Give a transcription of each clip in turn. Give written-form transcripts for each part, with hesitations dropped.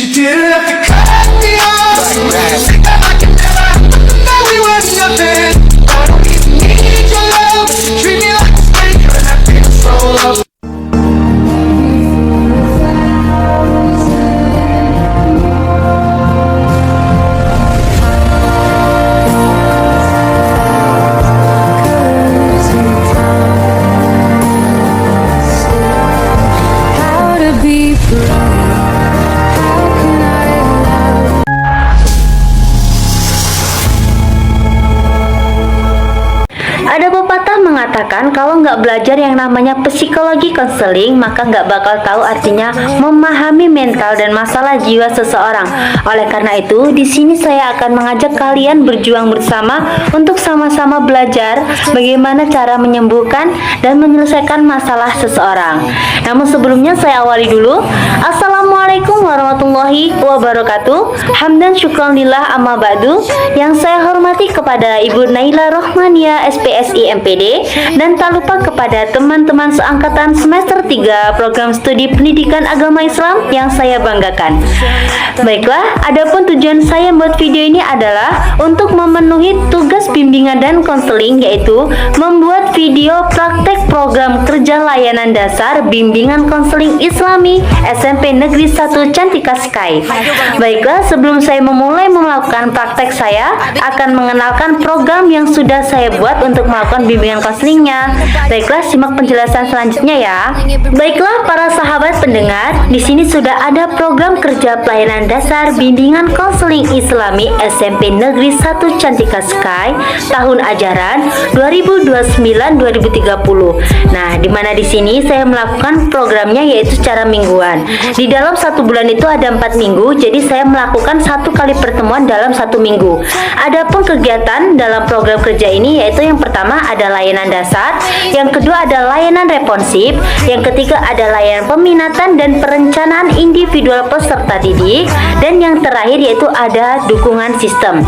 You didn't have to cut me off. Say that I can never know we were nothing. I don't even need your love. Treat me like a stranger and I feel so loved. Ada pepatah mengatakan kalau nggak belajar yang namanya psikologi konseling, maka nggak bakal tahu artinya memahami mental dan masalah jiwa seseorang. Oleh karena itu, di sini saya akan mengajak kalian berjuang bersama untuk sama-sama belajar bagaimana cara menyembuhkan dan menyelesaikan masalah seseorang. Namun sebelumnya saya awali dulu. Assalamualaikum warahmatullahi wabarakatuh. Hamdan syukran lillah amma ba'du. Yang saya hormati kepada Ibu Naila Rohmania SPSI MPD, dan tak lupa kepada teman-teman seangkatan semester 3 program studi pendidikan agama Islam yang saya banggakan. Baiklah, adapun tujuan saya membuat video ini adalah untuk memenuhi tugas bimbingan dan konseling, yaitu membuat video praktek program kerja layanan dasar bimbingan konseling Islami SMP Negeri 1 Cantika Sky. Baiklah, sebelum saya memulai melakukan praktek, saya akan mengenalkan program yang sudah saya buat untuk melakukan bimbingan konselingnya. Baiklah, simak penjelasan selanjutnya ya. Baiklah para sahabat pendengar, di sini sudah ada program kerja pelayanan dasar bimbingan konseling Islami SMP Negeri 1 Cantika Sky tahun ajaran 2029-2030. Nah, di mana di sini saya melakukan programnya yaitu secara mingguan. Di dalam satu bulan itu ada 4 minggu, jadi saya melakukan 1 kali pertemuan dalam 1 minggu. Adapun kegiatan dalam program kerja ini yaitu yang pertama ada layanan dasar, yang kedua ada layanan responsif, yang ketiga ada layanan peminatan dan perencanaan individual peserta didik, dan yang terakhir yaitu ada dukungan sistem.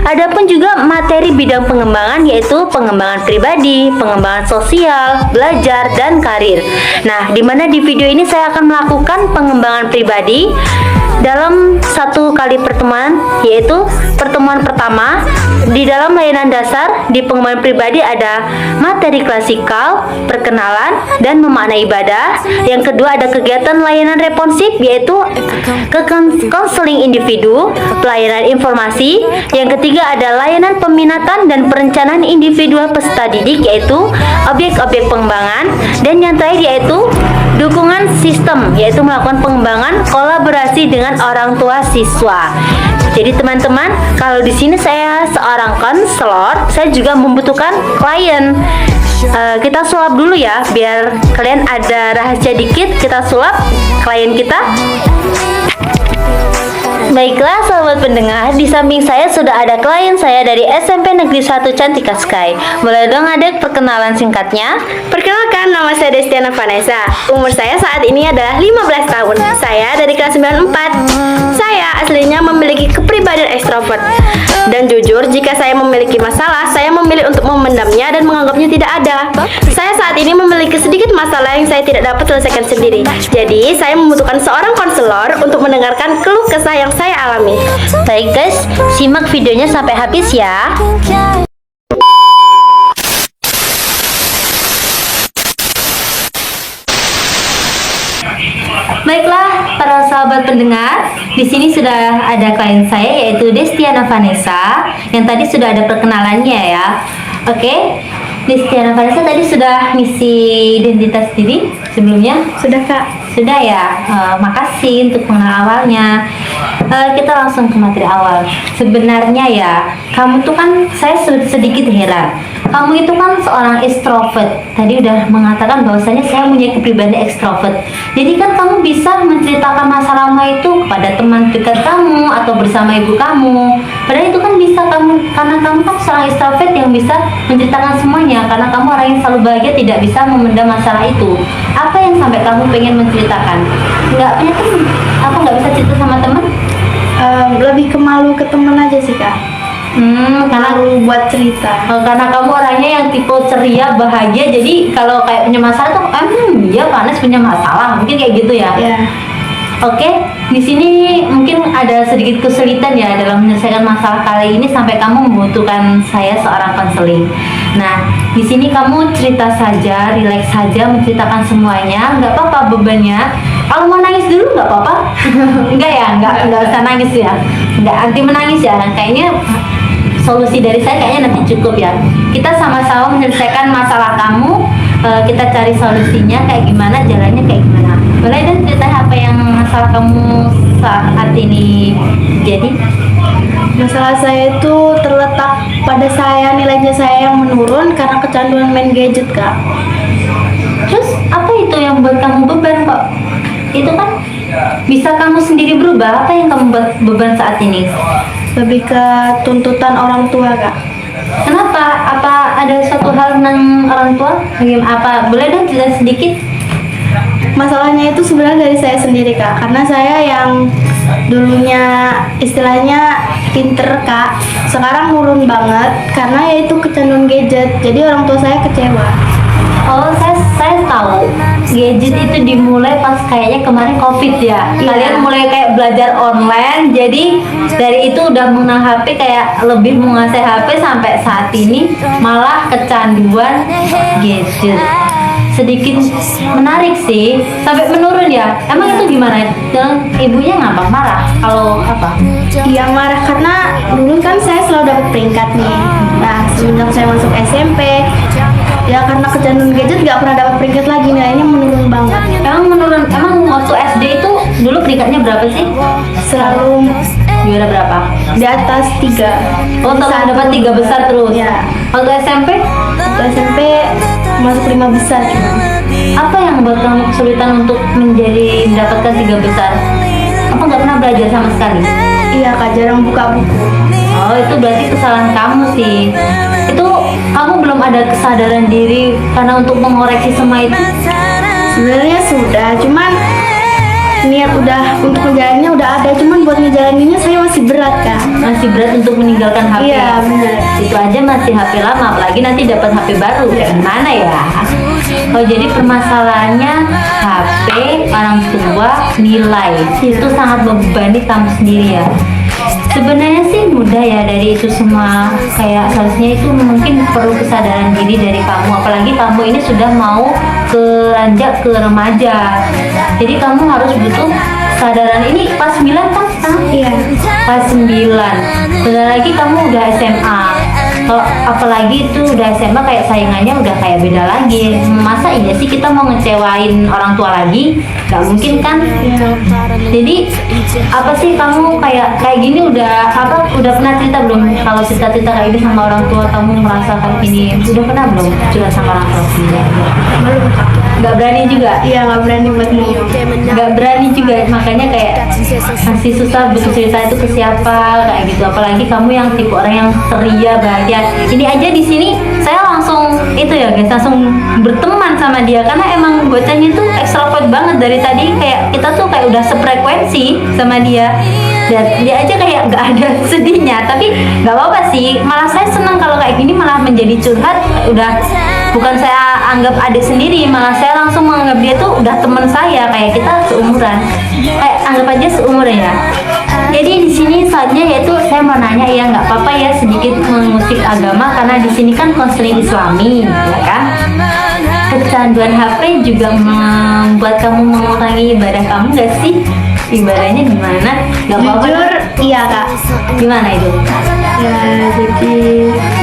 Adapun juga materi bidang pengembangan yaitu pengembangan pribadi, pengembangan sosial, belajar, dan karir. Nah, dimana di video ini saya akan melakukan pengembangan pribadi dalam 1 kali pertemuan, yaitu pertemuan pertama di dalam layanan dasar di pengembangan pribadi ada materi klasikal, perkenalan, dan memaknai ibadah. Yang kedua ada kegiatan layanan responsif yaitu konseling individu, pelayanan informasi. Yang ketiga ada layanan peminatan dan perencanaan individual peserta didik yaitu objek-objek pengembangan, dan yang terakhir yaitu dukungan sistem yaitu melakukan pengembangan kolaborasi dengan orang tua siswa. Jadi teman-teman, kalau di sini saya seorang konselor, saya juga membutuhkan klien. Kita sulap dulu ya, biar kalian ada rahasia dikit. Kita sulap klien kita. Baiklah sahabat pendengar, di samping saya sudah ada klien saya dari SMP Negeri 1 Cantika Sky. Boleh dong adek perkenalan singkatnya? Perkenalkan, nama saya Destiana Vanessa. Umur saya saat ini adalah 15 tahun. Saya dari kelas 94. Saya aslinya memiliki kepribadian ekstrovert. Dan jujur, jika saya memiliki masalah, saya memilih untuk memendamnya dan menganggapnya tidak ada. Saya saat ini memiliki sedikit masalah yang saya tidak dapat selesaikan sendiri. Jadi, saya membutuhkan seorang konselor untuk mendengarkan keluh kesah yang saya alami. Baik guys, simak videonya sampai habis ya. Baiklah para sahabat pendengar, di sini sudah ada klien saya yaitu Destiana Vanessa yang tadi sudah ada perkenalannya ya. Oke, Destiana Vanessa tadi sudah ngisi identitas diri sebelumnya? Sudah kak. Sudah ya, makasih untuk pengenal awalnya. Kita langsung ke materi awal. Sebenarnya ya, kamu tuh kan, saya sedikit heran. Kamu itu kan seorang extrovert. Tadi udah mengatakan bahwasanya saya punya kepribadian extrovert. Jadi kan kamu bisa menceritakan masalahmu itu kepada teman dekat kamu atau bersama ibu kamu. Padahal itu kan bisa kamu, karena kamu kan seorang extrovert yang bisa menceritakan semuanya. Karena kamu orang yang selalu bahagia, tidak bisa memendam masalah itu. Apa yang sampai kamu pengen menceritakan? Nggak punya teman? Apa nggak bisa cerita sama teman? Lebih ke malu ke teman aja sih kak. Karena buat cerita. Karena kamu orangnya yang tipe ceria, bahagia, jadi kalau kayak punya masalah tuh, iya Panas punya masalah, mungkin kayak gitu ya. Ya. Oke, Di sini mungkin ada sedikit kesulitan ya dalam menyelesaikan masalah kali ini sampai kamu membutuhkan saya seorang konseling. Nah, di sini kamu cerita saja, rileks saja, menceritakan semuanya, nggak apa-apa bebannya. Kalau mau nangis dulu nggak apa-apa. Enggak ya, nggak usah nangis ya. Nggak anti menangis ya. Kayaknya solusi dari saya kayaknya nanti cukup ya. Kita sama-sama menyelesaikan masalah kamu. Kita cari solusinya kayak gimana, jalannya kayak gimana. Boleh dan ceritain apa yang masalah kamu saat ini jadi? Masalah saya itu terletak pada nilainya saya yang menurun karena kecanduan main gadget, Kak. Terus apa itu yang buat kamu beban kok? Itu kan bisa kamu sendiri berubah. Apa yang kamu buat beban saat ini? Lebih ke tuntutan orang tua, Kak. Kenapa? Apa ada suatu hal tentang orang tua? Apa? Boleh dong cerita sedikit? Masalahnya itu sebenarnya dari saya sendiri, Kak. Karena saya yang dulunya istilahnya pinter, Kak, sekarang nurun banget karena yaitu kecanduan gadget. Jadi orang tua saya kecewa. Oh, saya tahu gadget itu dimulai pas kayaknya kemarin COVID ya. Iya. Kalian mulai kayak belajar online, jadi dari itu udah mengenal HP, kayak lebih menguasai HP sampai saat ini malah kecanduan gadget. Sedikit menarik sih, sampai menurun ya. Emang itu gimana? Dan ibunya ngapa marah? Kalau apa? Iya, marah karena dulu kan saya selalu dapat peringkat nih. Nah, semenjak saya masuk SMP, ya karena kecanduan gadget nggak pernah dapat peringkat lagi, nilainya menurun banget. Emang menurun? Emang waktu SD itu dulu peringkatnya berapa sih? Selalu Juara berapa? di atas 3. Oh, tetap dapat 3 besar terus. Ya. Waktu SMP? Waktu SMP masuk 5 besar cuma. Apa yang membuat kamu kesulitan untuk mendapatkan 3 besar? Apa nggak pernah belajar sama sekali? Iya, Kak, jarang buka buku. Oh, itu berarti kesalahan kamu sih. Itu kamu belum ada kesadaran diri karena untuk mengoreksi semua itu. Sebenarnya sudah, cuman niat udah untuk ngejalaninnya udah ada, cuman buat ngejalaninnya saya masih berat, Kak. Masih berat untuk meninggalkan HP. Iya, benar. Itu aja masih HP lama, apalagi nanti dapat HP baru. Gimana ya? Oh, jadi permasalahannya HP, orang tua, nilai. Itu sangat membebani kamu sendiri ya. Sebenarnya sih mudah ya dari itu semua, kayak seharusnya itu mungkin perlu kesadaran diri dari kamu, apalagi kamu ini sudah mau beranjak ke remaja, jadi kamu harus butuh kesadaran. Ini pas 9 kan? Iya. Pas 9, bentar lagi kamu udah SMA. Kalau apalagi itu udah SMA, kayak saingannya udah kayak beda lagi. Masa iya sih kita mau ngecewain orang tua lagi? Gak mungkin kan? Iya. Jadi apa sih kamu kayak gini udah pernah cerita belum? Kalau cerita-cerita kayak gini sama orang tua kamu merasakan ini, udah pernah belum curhat sama orang tua sendiri? Belum, Kak. Gak berani juga? Iya, nggak berani buat ngomong. Gak berani juga, makanya kayak masih susah butuh cerita itu ke siapa kayak gitu. Apalagi kamu yang tipe orang yang ceria, bahagia. Ini aja di sini saya langsung itu ya guys, langsung berteman sama dia karena emang bocahnya tuh extrovert banget dari tadi, kayak kita tuh kayak udah sefrekuensi sama dia. Dan dia aja kayak nggak ada sedihnya, tapi nggak apa-apa sih. Malah saya senang kalau kayak gini, malah menjadi curhat. Udah bukan saya anggap adik sendiri, malah saya langsung menganggap dia tuh udah teman saya, kayak kita seumuran, kayak anggap aja seumuran ya. Jadi di sini saatnya yaitu saya mau nanya ya, nggak apa-apa ya sedikit mengusik agama karena di sini kan konseling Islami, ya kan? Kecanduan HP juga membuat kamu mengurangi ibadah kamu nggak sih? Ibadahnya gimana? Nggak apa-apa. Jujur, iya, Kak. Gimana itu? Ya, jadi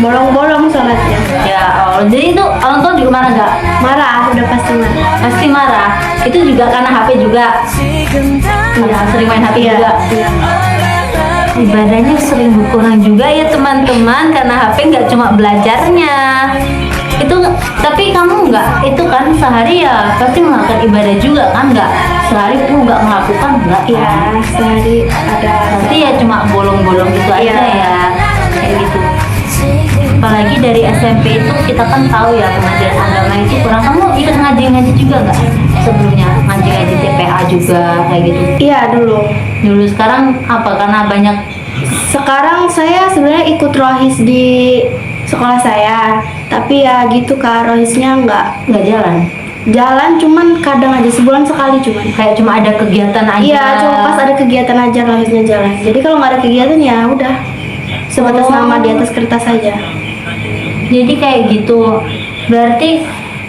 bolong-bolong sholatnya. Ya Allah, jadi itu orang tua juga marah nggak? Marah, udah pasti marah. Pasti marah. Itu juga karena HP juga. Karena sering main HP juga. Iya. Ibadahnya sering berkurang juga ya teman-teman, karena HP nggak cuma belajarnya. Itu tapi kamu nggak itu kan sehari ya pasti melakukan ibadah juga kan, nggak sehari pun nggak melakukan, nggak Iya, kan? sehari ada. Pasti ya cuma bolong-bolong gitu aja Iya. ya, kayak gitu. Apalagi dari SMP itu kita kan tahu ya pengajian agama itu kurang. Kamu ikut ngaji-ngaji juga nggak sebelumnya, ngaji-ngaji TPA juga kayak gitu? Iya, dulu. Dulu. Sekarang apa? Karena banyak. Sekarang saya sebenarnya ikut rohis di sekolah saya, tapi ya gitu, Kak, rohisnya nggak Nggak jalan. Jalan cuman kadang aja, sebulan sekali cuman. Kayak cuma ada kegiatan aja. Iya, cuma pas ada kegiatan aja lanjutnya jalan. Jadi kalau nggak ada kegiatan ya udah sebatas Oh. nama di atas kertas saja. Jadi kayak gitu. Berarti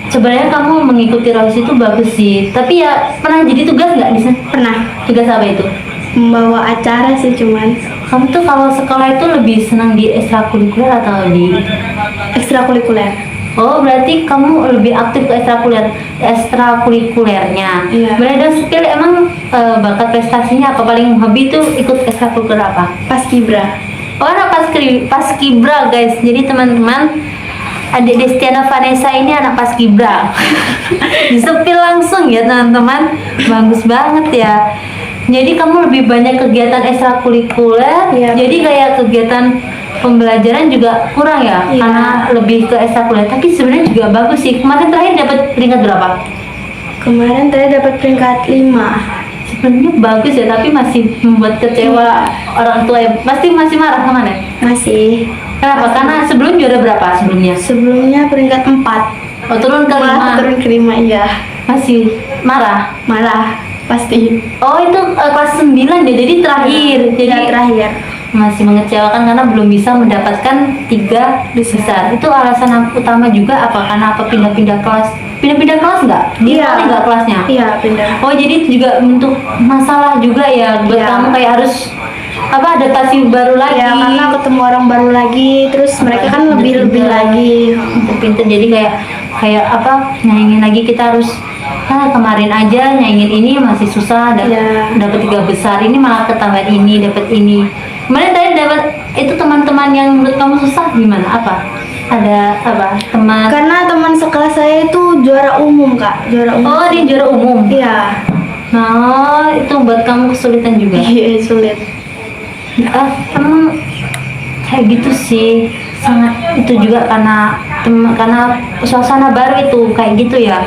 sebenarnya kamu mengikuti Rohis itu bagus sih. Tapi ya pernah jadi tugas nggak di sana? Pernah Tugas apa itu? membawa acara sih cuman Kamu tuh kalau sekolah itu lebih senang di ekstrakurikuler atau di... ekstrakurikuler. Oh, berarti kamu lebih aktif ke ekstrakurikulernya. Iya. Boleh dong spill emang bakat prestasinya apa, paling hobi tuh ikut ekstrakurikuler apa? Paskibra. Oh, anak paskibra guys. Jadi teman-teman, adik Destiana Vanessa ini anak paskibra. Disepil langsung ya teman-teman. Bagus banget ya. Jadi kamu lebih banyak kegiatan ekstrakurikuler. Iya. Jadi kayak kegiatan pembelajaran juga kurang ya, Iya. karena lebih ke ekstrakurikuler. Tapi sebenarnya juga bagus sih. Kemarin terakhir dapat peringkat berapa? Kemarin saya dapat peringkat 5. Sebenarnya bagus ya, tapi masih membuat kecewa orang tua ya. Pasti masih marah kemana? Masih. Kenapa? Karena sebelum juara berapa sebelumnya? Sebelumnya peringkat 4. Oh, turun ke Malah 5. turun ke 5, iya. Masih marah. Marah pasti. Oh, itu kelas 9 ya, jadi terakhir. Jadi Ya, terakhir. masih mengecewakan karena belum bisa mendapatkan 3 besar. Itu alasan utama juga apa? Karena apa, pindah-pindah kelas? Pindah-pindah kelas nggak? Iya. Nggak kelasnya? Iya, pindah. Oh, jadi itu juga bentuk masalah juga ya buat Iya. kamu, kayak harus apa, adaptasi baru lagi. Ya, karena ketemu orang baru lagi, terus mereka kan lebih-lebih lagi. Pinter, jadi kayak apa, nyaingin lagi, kita harus kemarin aja nyaingin ini masih susah, Iya. dapat 3 besar, ini malah ketahuan ini dapat ini. Kemarin tadi dapat itu, teman-teman yang menurut kamu susah gimana? Apa? Ada apa? Teman? Karena teman sekelas saya itu juara umum, Kak. Juara umum. Oh, dia juara umum. Iya. Nah, itu buat kamu kesulitan juga. Iya, sulit. Emang kayak gitu sih, sangat itu juga karena suasana baru itu kayak gitu ya.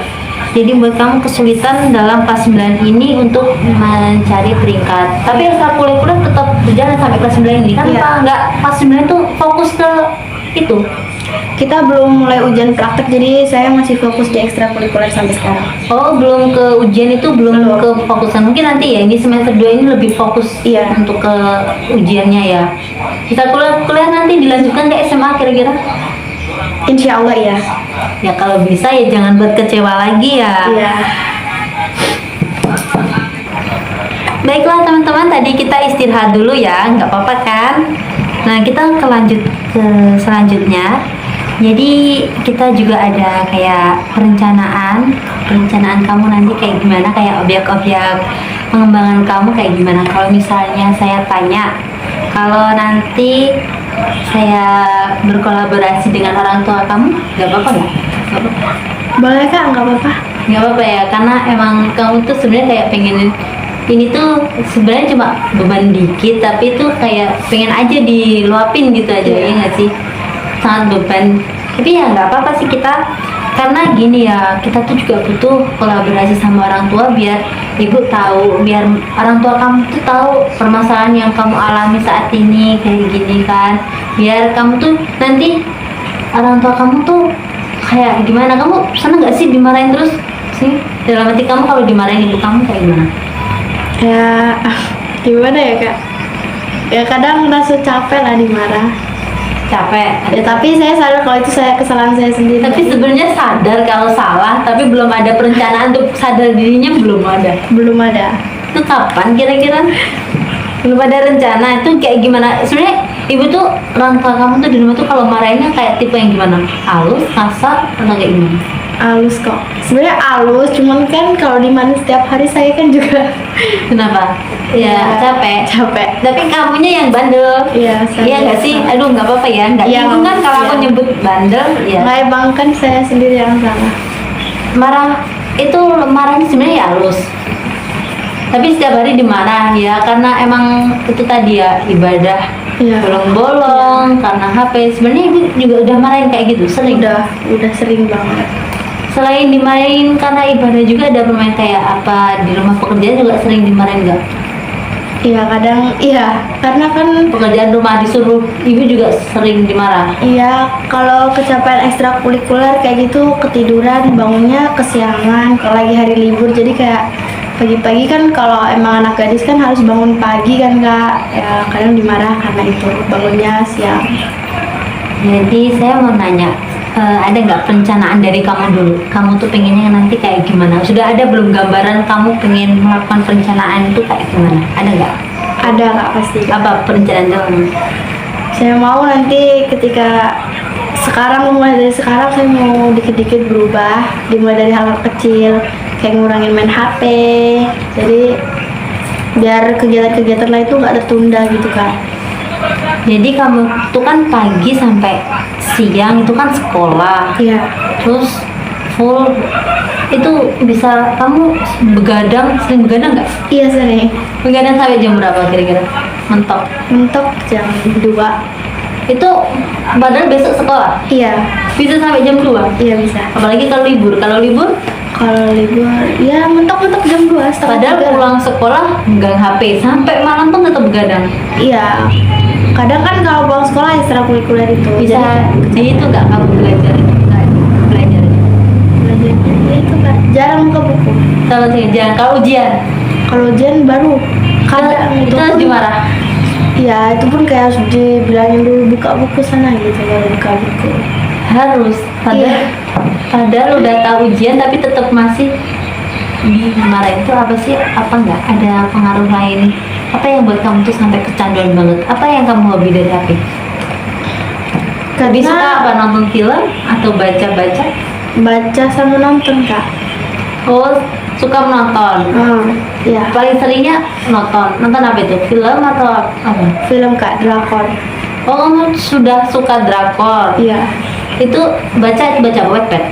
Jadi buat kamu kesulitan dalam kelas 9 ini untuk mencari peringkat. Tapi ekstrakurikuler tetap berjalan sampai kelas 9 ini kan? Iya. Apa enggak kelas 9 tuh fokus ke itu? Kita belum mulai ujian praktek, jadi saya masih fokus di ekstrakurikuler sampai sekarang. Oh, belum ke ujian, itu belum Belum. ke fokusan. Mungkin nanti ya, ini semester 2 ini lebih fokus Iya. untuk ke ujiannya ya. Kita kuliah nanti dilanjutkan ke SMA kira-kira? Insya Allah ya. Ya kalau bisa ya jangan buat kecewa lagi ya. Iya. Baiklah teman-teman, tadi kita istirahat dulu ya, nggak apa-apa kan? Nah, kita lanjut ke selanjutnya. Jadi kita juga ada kayak perencanaan kamu nanti kayak gimana, kayak objek-objek pengembangan kamu kayak gimana. Kalau misalnya saya tanya, kalau nanti saya berkolaborasi dengan orang tua kamu, nggak apa-apa nggak? Nggak apa-apa. Boleh, Kak, nggak apa-apa. Nggak apa-apa ya, karena emang kamu tuh sebenarnya kayak pengen ini tuh sebenarnya cuma beban dikit, tapi tuh kayak pengen aja diluapin gitu aja, ya nggak sih? Sangat beban, tapi ya nggak apa-apa sih kita, karena gini ya, kita tuh juga butuh kolaborasi sama orang tua biar ibu tahu, biar orang tua kamu tuh tahu permasalahan yang kamu alami saat ini kayak gini kan, biar kamu tuh nanti orang tua kamu tuh kayak gimana. Kamu seneng nggak sih dimarahin terus sih? Dalam hati kamu kalau dimarahin ibu kamu kayak gimana? Ya, gimana ya, Kak? Ya kadang rasa capek lah dimarah. Capek. Ya, tapi saya sadar kalau itu kesalahan saya sendiri. Tapi sebenarnya sadar kalau salah, tapi belum ada perencanaan untuk sadar dirinya, belum ada. belum ada. Itu kapan kira-kira? Belum ada rencana. Itu kayak gimana? Sebenarnya ibu tuh, orang tua kamu tuh di rumah tuh kalau marahinnya kayak tipe yang gimana? Halus, kasar, atau kayak gimana? Halus kok. Sebenarnya halus, cuman kan kalau dimana setiap hari saya kan juga Kenapa? Ya, capek. capek. Tapi kamunya yang bandel. Iya, saya Iya nggak biasa. sih? Aduh, nggak apa-apa ya. Nggak Iya, bingung kan kalau aku iya. nyebut bandel? Ya. Nggak, bang, kan saya sendiri yang salah. Marah itu, marahnya sebenarnya ya halus. Tapi setiap hari dimarah ya, karena emang itu tadi ya, ibadah Iya. bolong-bolong karena HP. Sebenarnya ibu juga udah marahin kayak gitu, sering. Udah sering banget. Selain dimarahin karena ibadah, juga ada permain kayak apa di rumah pekerjaan juga sering dimarahin nggak? Iya kadang iya karena kan Pekerjaan rumah disuruh ibu juga sering dimarah. iya kalau kecapean ekstrakurikuler kayak gitu ketiduran bangunnya kesiangan kalau lagi hari libur jadi kayak pagi-pagi kan kalau emang anak gadis kan harus bangun pagi kan Kak ya kadang dimarah karena itu bangunnya siang. Jadi saya mau nanya, ada nggak perencanaan dari kamu dulu? Kamu tuh pengennya nanti kayak gimana? Sudah ada belum gambaran kamu pengen melakukan perencanaan itu kayak gimana? Ada nggak? Ada Kak pasti. Apa perencanaan kamu? Saya mau nanti ketika mulai dari sekarang saya mau dikit-dikit berubah dimulai dari hal kecil kayak ngurangin main HP jadi biar kegiatan-kegiatan lain itu nggak tertunda gitu Kak. Jadi kamu tuh kan pagi sampai siang itu kan sekolah, Iya. terus full itu bisa kamu sering begadang nggak? Iya sering. Begadang sampai jam berapa kira-kira? Mentok. Mentok jam 2. Itu padahal besok sekolah. Iya. Bisa sampai jam 2. Iya bisa. Apalagi kalau libur. Kalau libur Kalau libur ya mentok-mentok jam 2 setengah padahal 3. pulang sekolah megang HP sampai malam pun tetap begadang. Iya. Kadang kan kalau pulang sekolah ekstrakurikuler itu Bisa jadi jadi itu nggak kamu belajar? Nggak belajar. belajarnya ya itu Kak jarang buka buku. Kalau jangan kalau ujian Kalau ujian baru kadang itu harus pun- dimarah. Iya, itu pun kayak harus dibilangin dulu buka buku sana gitu kalau buka buku. Harus Iya. padahal udah tahu ujian tapi tetap masih dimarahin. Itu apa sih? Apa nggak ada pengaruh lain? Apa yang buat kamu tuh sampai kecanduan banget? Apa yang kamu hobi dari HP? Lebih suka apa, nonton film atau baca-baca? baca sama nonton Kak. Oh, suka menonton. Iya. Paling seringnya nonton apa itu? Film atau apa? Film Kak, drakor. Oh, kamu sudah suka drakor. Iya. Itu baca apa? Wattpad.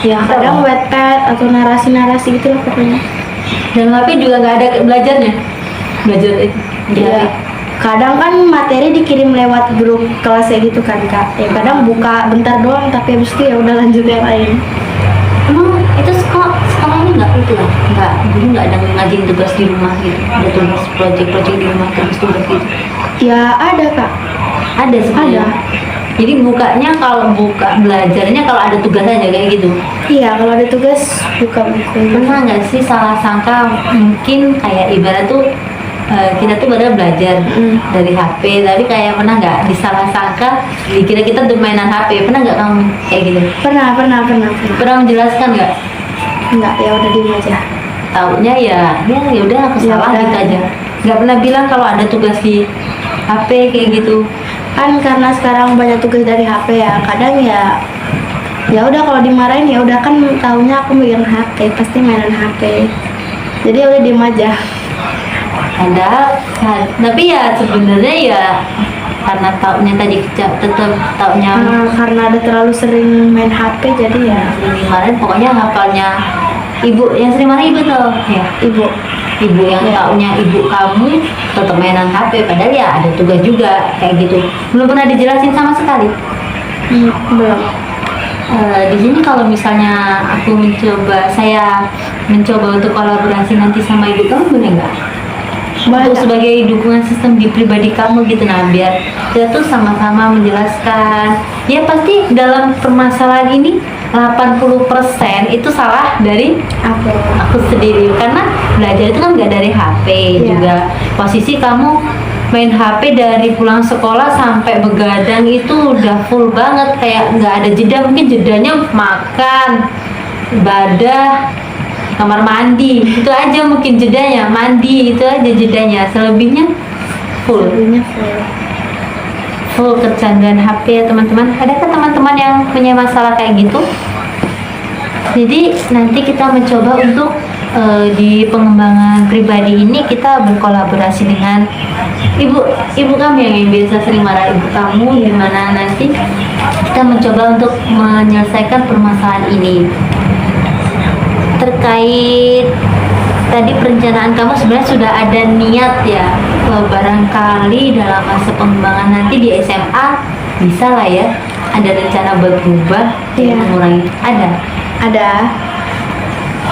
Ya kadang Wattpad atau narasi-narasi gitu lah pokoknya. Dan HP juga nggak ada belajar itu. Iya. Kadang kan materi dikirim lewat grup kelas kayak gitu kan Kak. Ya kadang buka bentar doang tapi habis itu ya udah lanjut yang lain. Emang itu sekolahnya nggak itu lah? Dulu nggak ada ngajarin tugas di rumah gitu? Ada tugas project di rumah, tugas gitu? Ya ada Kak. Ada sebenarnya. Ada. Jadi kalau buka belajarnya kalau ada tugas aja kayak gitu. Iya, kalau ada tugas buka buku. Pernah nggak sih salah sangka mungkin kayak ibarat tuh kita tuh padahal belajar dari HP, tapi kayak pernah nggak disalah sangka dikira kita tuh mainan HP? Pernah nggak kamu kayak gitu? Pernah. Pernah menjelaskan nggak? Enggak, ya udah diem aja. Taunya ya udah aku Ya salah udah. gitu aja. Nggak pernah bilang kalau ada tugas di HP kayak gitu. Kan karena sekarang banyak tugas dari HP ya. Kadang ya udah kalau dimarahin ya udah kan taunya aku megang HP, pasti mainan HP. Jadi ya udah diem aja. Tapi ya sebenarnya ya karena taunya tadi tetap taunya Karena ada terlalu sering main HP jadi ya sering dimarahin. Pokoknya hafalnya ibu yang sering marah ibu tuh ya. Ibu yang taunya ibu kamu tetap mainan HP, padahal ya ada tugas juga kayak gitu. Belum pernah dijelasin sama sekali. belum. Di sini kalau misalnya saya mencoba untuk kolaborasi nanti sama ibu kamu, boleh nggak? Untuk sebagai dukungan sistem di pribadi kamu gitu, nah biar kita tuh sama-sama menjelaskan. Ya pasti dalam permasalahan ini 80% itu salah dari aku sendiri, karena belajar itu kan nggak dari HP. Juga posisi kamu main HP dari pulang sekolah sampai begadang itu udah full banget, kayak nggak ada jeda. Mungkin jedanya makan, ibadah, kamar mandi, itu aja mungkin jedanya. Mandi itu aja jedanya, selebihnya full kecanduan HP ya teman-teman. Adakah teman-teman yang punya masalah kayak gitu? Jadi nanti kita mencoba untuk di pengembangan pribadi ini kita berkolaborasi dengan ibu kamu yang biasa sering marah ibu kamu, dimana nanti kita mencoba untuk menyelesaikan permasalahan ini. Terkait tadi perencanaan kamu sebenarnya sudah ada niat ya, barangkali dalam masa pengembangan nanti di SMA bisa lah ya ada rencana buat berubah, mengurangi. Ada.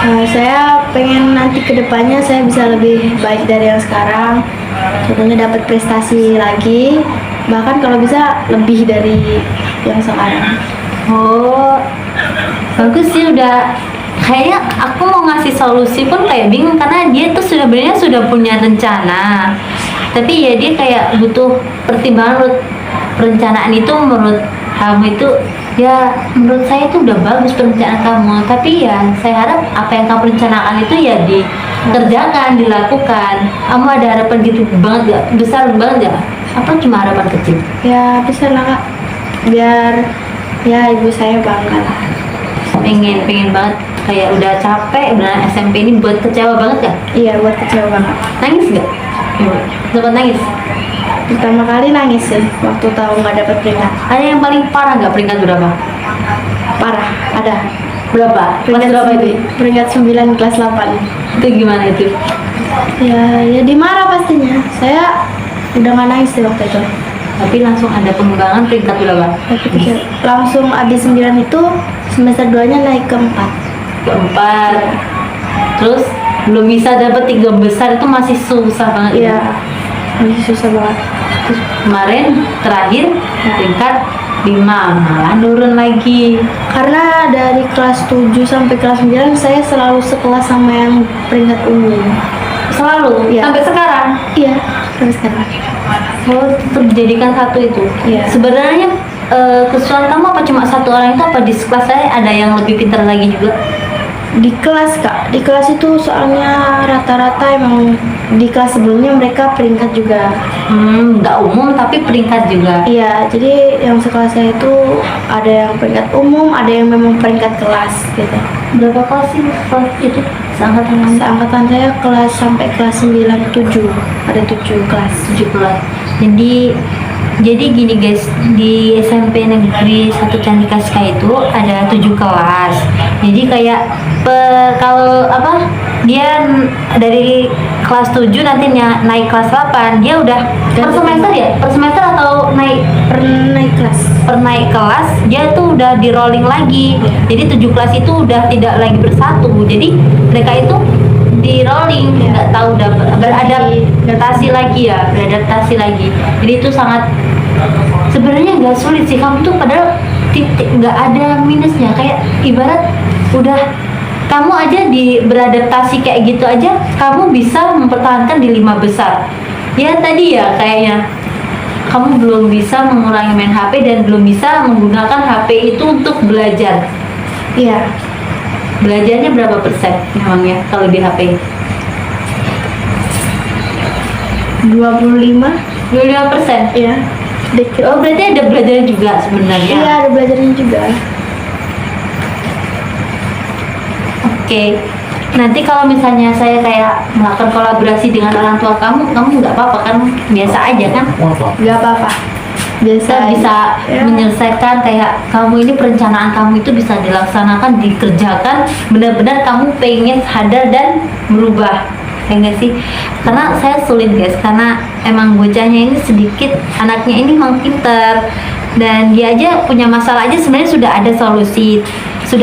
Saya pengen nanti kedepannya saya bisa lebih baik dari yang sekarang. Contohnya dapat prestasi lagi, bahkan kalau bisa lebih dari yang sekarang. Oh, bagus sih. Udah kayaknya aku mau ngasih solusi pun kayak bingung karena dia tuh sebenarnya sudah punya rencana, tapi ya dia kayak butuh pertimbangan. Menurut perencanaan itu, menurut kamu itu, ya menurut saya itu udah bagus perencanaan kamu, tapi ya saya harap apa yang kamu rencanakan itu ya dikerjakan, dilakukan. Kamu ada harapan gitu banget gak? Besar banget gak? Apa cuma harapan kecil? Ya bisa lah Kak, biar ya ibu saya bangga lah. Pengen banget, kayak udah capek beneran SMP ini, buat kecewa banget gak? Iya, buat kecewa banget. Nangis gak? Sempat nangis? Pertama kali nangis sih waktu tahu nggak dapat peringkat. Ada yang paling parah gak? Peringkat berapa? Parah, ada. Berapa? Kelas berapa itu? Peringkat 9 kelas 8. Itu gimana itu? Ya dimarah pastinya. Saya udah nggak nangis sih waktu itu. Tapi langsung ada pengembangan peringkat berapa? Tapi pikir, langsung abis 9 itu semester 2-nya naik ke 4. Keempat. Terus belum bisa dapet 3 besar, itu masih susah banget. Iya, masih susah banget. Terus kemarin terakhir peringkat 5, malah turun lagi. Karena dari kelas 7 sampai kelas 9 saya selalu sekelas sama yang peringkat umum. Selalu? Iya. Sampai sekarang? Iya, sampai sekarang. Oh, tetap dijadikan satu itu? Iya. Sebenarnya kesulitan kamu apa cuma satu orang itu, apa di kelas saya ada yang lebih pintar lagi juga? Di kelas Kak, di kelas itu soalnya rata-rata emang di kelas sebelumnya mereka peringkat juga. Nggak umum tapi peringkat juga. Iya, jadi yang sekelas saya itu ada yang peringkat umum, ada yang memang peringkat kelas gitu. Berapa kelas sih kelas itu? Seangkatan kamu? Seangkatan saya kelas sampai kelas 9, 7. Ada 7 kelas. 7 kelas. Jadi gini guys, di SMP Negeri 1 Candika Sky itu ada 7 kelas. Jadi kayak kalau apa, dia dari kelas 7 nanti naik kelas 8, dia udah per semester ya? Per semester atau Per naik kelas. dia tuh udah di rolling lagi. Jadi 7 kelas itu udah tidak lagi bersatu. Jadi mereka itu di rolling, nggak tahu beradaptasi lagi. Jadi itu sangat, sebenarnya nggak sulit sih. Kamu tuh padahal titik nggak ada minusnya, kayak ibarat udah kamu aja beradaptasi kayak gitu aja kamu bisa mempertahankan di 5 besar. Ya tadi ya kayaknya kamu belum bisa mengurangi main HP dan belum bisa menggunakan HP itu untuk belajar. Iya. Belajarnya berapa persen memangnya kalau di HP? 25%. Iya. Oh, berarti ada belajar juga sebenarnya. Iya, ada belajarnya juga. Oke. Nanti kalau misalnya saya kayak melakukan kolaborasi dengan orang tua kamu nggak apa-apa kan? Biasa aja kan? Nggak apa-apa. Kita bisa Ya. menyelesaikan, kayak kamu ini perencanaan kamu itu bisa dilaksanakan, dikerjakan, benar-benar kamu pengen sadar dan berubah. Ya nggak sih? Karena saya sulit guys, karena emang bocahnya ini sedikit, anaknya ini memang pinter dan dia aja punya masalah aja sebenarnya sudah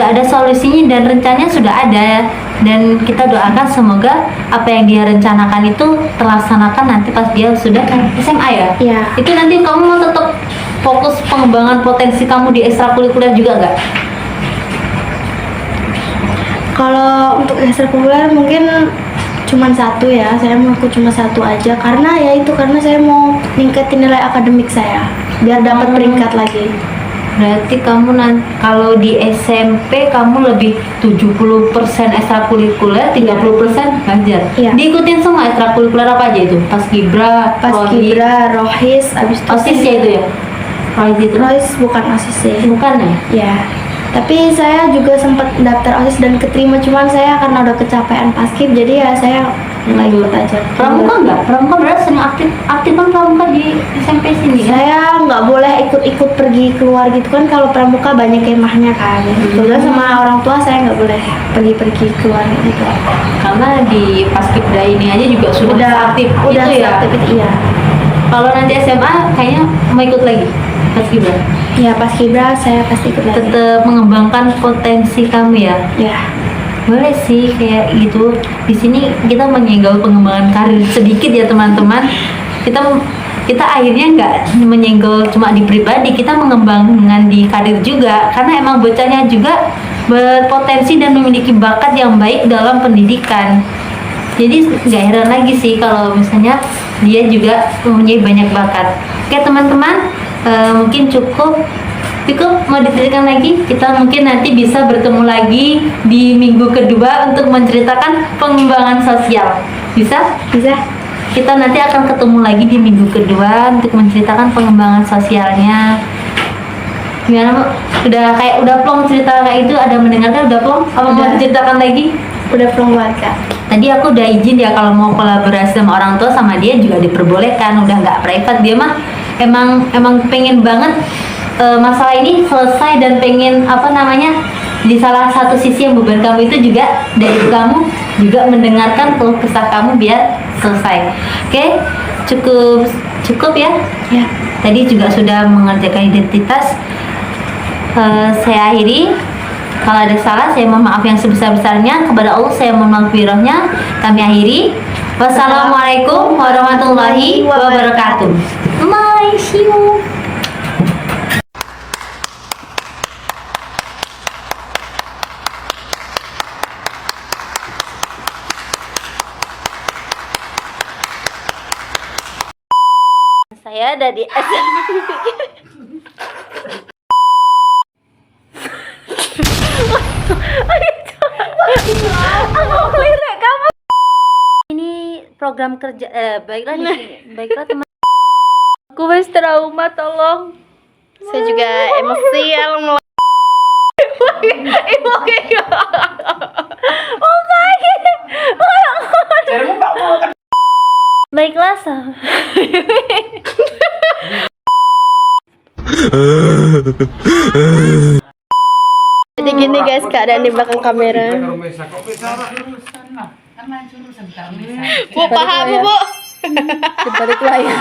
ada solusinya dan rencananya sudah ada, dan kita doakan semoga apa yang dia rencanakan itu terlaksanakan nanti pas dia sudah SMA ya. Iya. Itu nanti kamu mau tetap fokus pengembangan potensi kamu di ekstrakurikuler juga nggak? Kalau untuk ekstrakurikuler mungkin cuma satu ya, saya mau ikut cuma satu aja karena saya mau ningkatin nilai akademik saya biar dapat peringkat lagi. Berarti kamu kalau di SMP kamu lebih 70% ekstrakurikuler, 30% belajar. Iya. Diikutin semua ekstrakurikuler apa aja itu? Paskibra, Rohis, abis itu OSIS ya itu ya? Rohis bukan OSIS sih. Bukan ya? Ya. Tapi saya juga sempat daftar OSIS dan keterima, cuman saya karena udah kecapean paskib jadi ya saya nggak ikut aja. Pramuka enggak? Pramuka berarti sering aktif kan pramuka di SMP sini kan? Saya nggak boleh ikut pergi keluar gitu kan, kalau pramuka banyak kemahnya kan. Kebetulan sama orang tua saya nggak boleh pergi keluar gitu. Karena di Paskibra ini aja juga sudah aktif Udah itu ya? aktif itu iya. Kalau nanti SMA kayaknya mau ikut lagi Paskibra? Ya paskibra saya pasti ikut lagi. Tetap mengembangkan potensi kamu ya? Ya. Boleh sih kayak gitu. Di sini kita menyenggol pengembangan karir sedikit ya teman-teman. Kita akhirnya nggak menyenggol cuma di pribadi, kita mengembangkan di karir juga. Karena emang bocahnya juga berpotensi dan memiliki bakat yang baik dalam pendidikan. Jadi nggak heran lagi sih kalau misalnya dia juga mempunyai banyak bakat. Oke teman-teman, mungkin cukup mau diceritakan lagi. Kita mungkin nanti bisa bertemu lagi di minggu kedua untuk menceritakan pengembangan sosial. Bisa kita nanti akan ketemu lagi di minggu kedua untuk menceritakan pengembangan sosialnya. Gimana udah plong cerita kayak itu, ada mendengarkan udah plong? Apa mau diceritakan lagi? Udah plong banget Kak. Tadi aku udah izin ya kalau mau kolaborasi sama orang tua sama dia juga diperbolehkan, udah nggak private. Dia mah emang pengen banget masalah ini selesai dan pengen di salah satu sisi yang beban kamu itu juga dari kamu juga mendengarkan keluh kesah kamu biar selesai. Oke, cukup ya. Ya. Tadi juga sudah mengerjakan identitas. Saya akhiri. Kalau ada salah, saya mohon maaf yang sebesar-besarnya. Kepada Allah, saya mohon maghfirahnya. Kami akhiri. Wassalamualaikum warahmatullahi wabarakatuh. Bye, see you. Saya dari ini program kerja baiklah teman. Aku wes trauma, tolong. Saya juga emosial Baiklah Jadi gini guys, keadaan di belakang kamera. Bu, paham Bu? Dibalik layar.